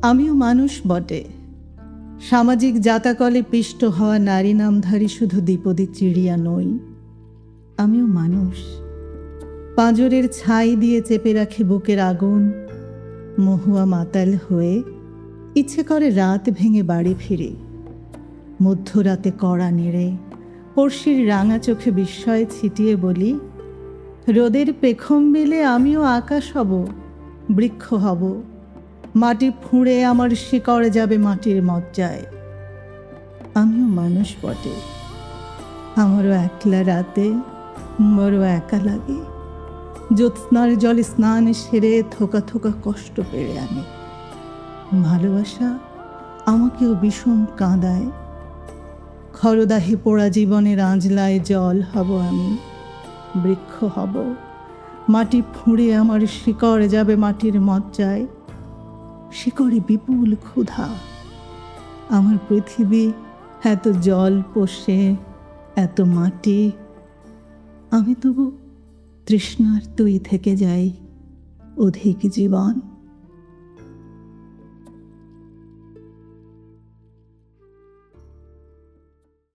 আমিও মানুষ বটে। সামাজিক জাতাকলে পিষ্ট হওয়া নারী নামধারী শুধু দ্বিপদী চিড়িয়া নই, আমিও মানুষ। পাঁজরের ছাই দিয়ে চেপে রাখে বুকের আগুন, মহুয়া মাতাল হয়ে ইচ্ছে করে রাত ভেঙে বাড়ি ফিরে। মধ্যরাতে কড়া নেড়ে পড়শির রাঙা চোখে বিস্ময় ছিটিয়ে বলি, রোদের পেখম মেলে আমিও আকাশ হব, বৃক্ষ হব। মাটি ফুঁড়ে আমার শিকড় যাবে মাটির মজ্জায়। আমিও মানুষ বটে। আমারও একলা রাতে বড় একা লাগে। জ্যোৎস্নার জলে স্নান সেরে থোকা থোকা কষ্ট পেড়ে আনে। ভালোবাসা আমাকেও বিষম কাঁদায়। খরদাহে পোড়া জীবনের আঁজলায় জল হব আমি, বৃক্ষ হব। মাটি ফুঁড়ে আমার শিকড় যাবে মাটির মজ্জায়। শিকড়ে বিপুল ক্ষুধা। আমার পৃথিবী এত জল পোষে, এত মাটি, আমি তবু তৃষ্ণার্তই থেকে যাই অধিক জীবন।